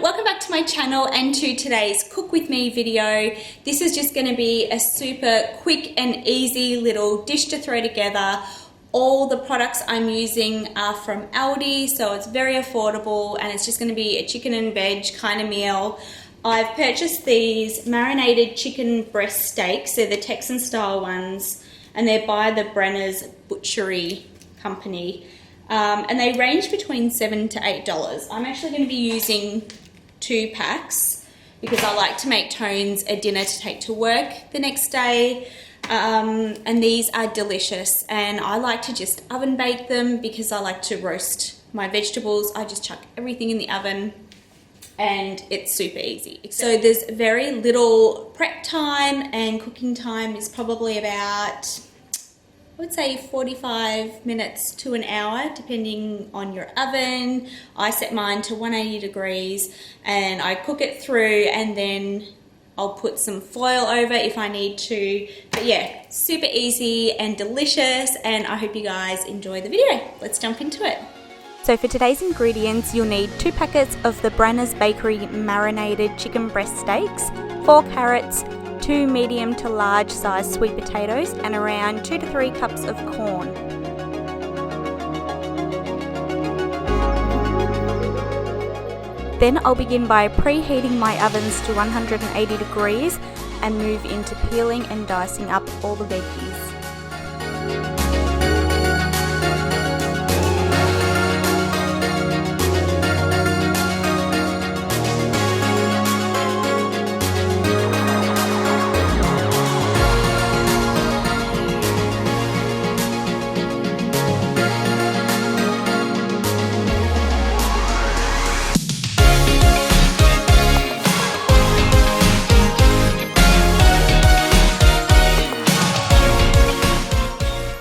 welcome back to my channel and to today's cook with me video. This is just going to be a super quick and easy little dish to throw together. All the products I'm using are from Aldi, so it's very affordable and it's just going to be a chicken and veg kind of meal. I've purchased these marinated chicken breast steaks. They're the Texan style ones and they're by the Brenner's Butchery Company. And they range between $7 to $8. I'm actually going to be using 2 packs because I like to make Tones a dinner to take to work the next day. And these are delicious, and I like to just oven bake them because I like to roast my vegetables. I just chuck everything in the oven and it's super easy. So there's very little prep time, and cooking time is probably about, I would say 45 minutes to an hour, depending on your oven. I set mine to 180 degrees and I cook it through, and then I'll put some foil over if I need to. But yeah, super easy and delicious, and I hope you guys enjoy the video. Let's jump into it. So for today's ingredients, you'll need 2 packets of the Brenner's Bakery marinated chicken breast steaks, 4 carrots, 2 medium to large size sweet potatoes, and around 2 to 3 cups of corn. Then I'll begin by preheating my ovens to 180 degrees and move into peeling and dicing up all the veggies.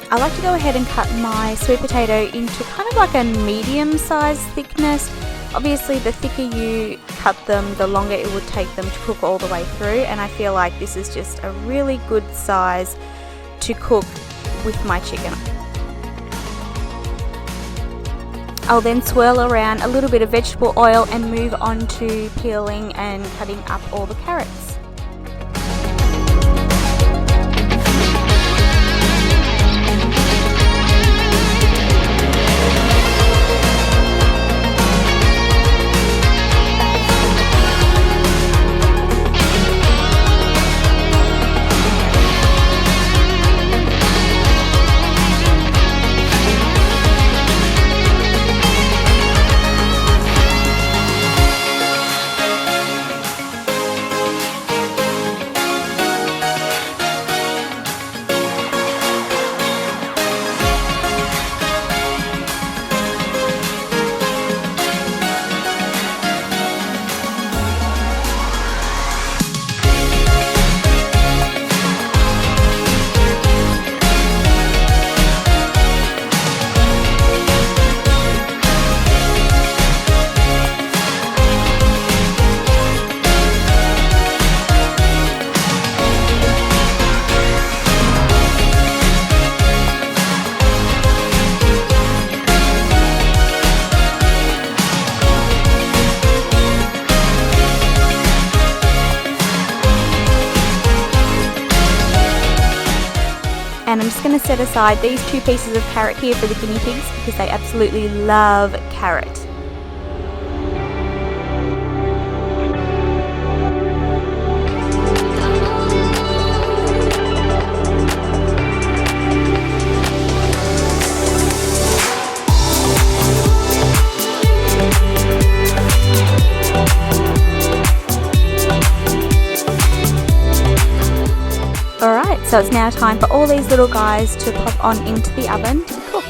I like to go ahead and cut my sweet potato into kind of like a medium size thickness. Obviously the thicker you cut them, the longer it would take them to cook all the way through, and I feel like this is just a really good size to cook with my chicken. I'll then swirl around a little bit of vegetable oil and move on to peeling and cutting up all the carrots. And I'm just going to set aside these 2 pieces of carrot here for the guinea pigs because they absolutely love carrot. Alright, so it's now time for all these little guys to pop on into the oven to be cooked.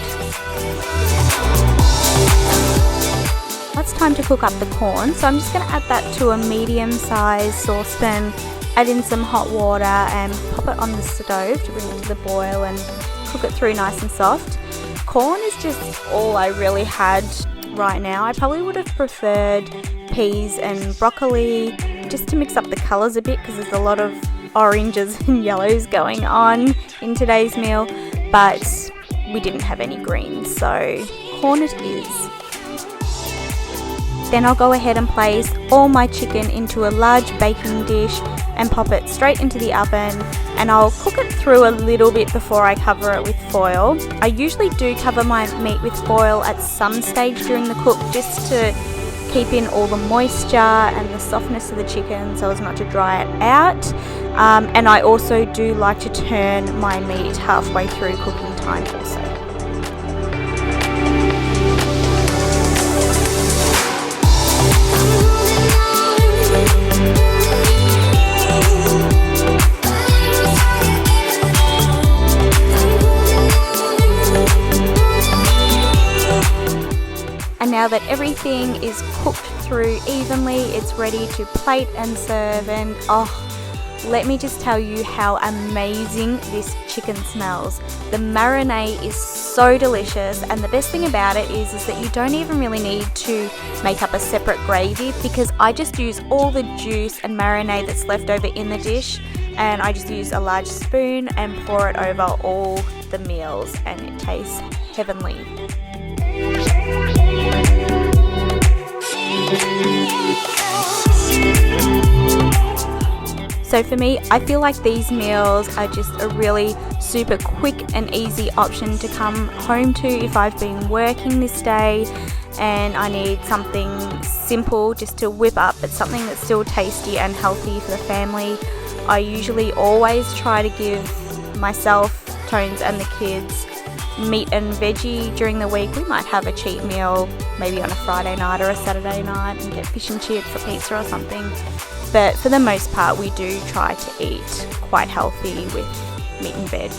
It's time to cook up the corn, so I'm just going to add that to a medium-sized saucepan, add in some hot water and pop it on the stove to bring it to the boil and cook it through nice and soft. Corn is just all I really had right now. I probably would have preferred peas and broccoli just to mix up the colours a bit because there's a lot of oranges and yellows going on in today's meal, but we didn't have any greens, so corn it is. Then I'll go ahead and place all my chicken into a large baking dish and pop it straight into the oven, and I'll cook it through a little bit before I cover it with foil. I usually do cover my meat with foil at some stage during the cook just to keep in all the moisture and the softness of the chicken so as not to dry it out. And I also do like to turn my meat halfway through cooking time also. And now that everything is cooked through evenly, it's ready to plate and serve, and let me just tell you how amazing this chicken smells. The marinade is so delicious, and the best thing about it is that you don't even really need to make up a separate gravy, because I just use all the juice and marinade that's left over in the dish, and I just use a large spoon and pour it over all the meals, and it tastes heavenly. So for me, I feel like these meals are just a really super quick and easy option to come home to if I've been working this day and I need something simple just to whip up, but something that's still tasty and healthy for the family. I usually always try to give myself, Tones and the kids meat and veggie during the week. We might have a cheat meal maybe on a Friday night or a Saturday night and get fish and chips or pizza or something, but for the most part we do try to eat quite healthy with meat and veg.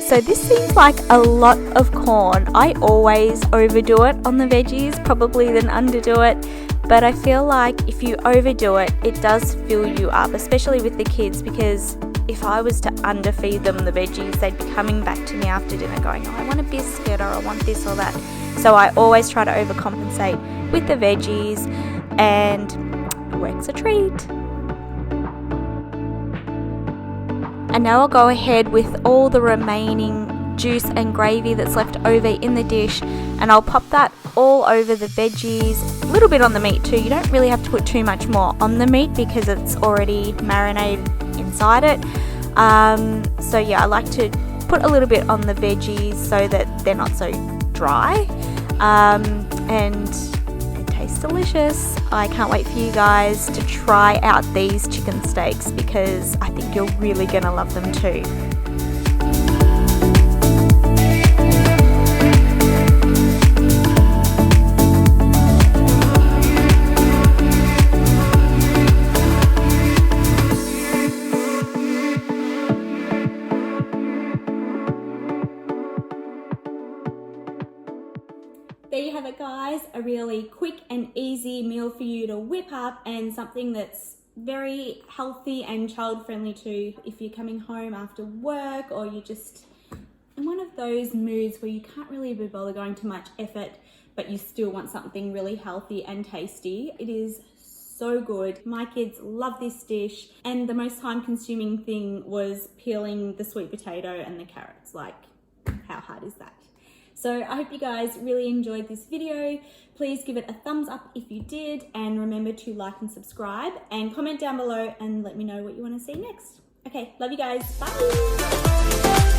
So this seems like a lot of corn. I always overdo it on the veggies, probably then underdo it, but I feel like if you overdo it, it does fill you up, especially with the kids, because if I was to underfeed them the veggies, they'd be coming back to me after dinner going, oh, I want a biscuit or I want this or that. So I always try to overcompensate with the veggies, and it works a treat. And now I'll go ahead with all the remaining juice and gravy that's left over in the dish, and I'll pop that all over the veggies, a little bit on the meat too. You don't really have to put too much more on the meat because it's already marinated inside it. So yeah, I like to put a little bit on the veggies so that they're not so dry, and it tastes delicious. I can't wait for you guys to try out these chicken steaks because I think you're really gonna love them too. There you have it, guys, a really quick and easy meal for you to whip up, and something that's very healthy and child friendly too if you're coming home after work or you're just in one of those moods where you can't really be bothered going to much effort but you still want something really healthy and tasty. It is so good. My kids love this dish, and the most time consuming thing was peeling the sweet potato and the carrots. Like, how hard is that? So I hope you guys really enjoyed this video. Please give it a thumbs up if you did, and remember to like and subscribe and comment down below and let me know what you want to see next. Okay, love you guys. Bye.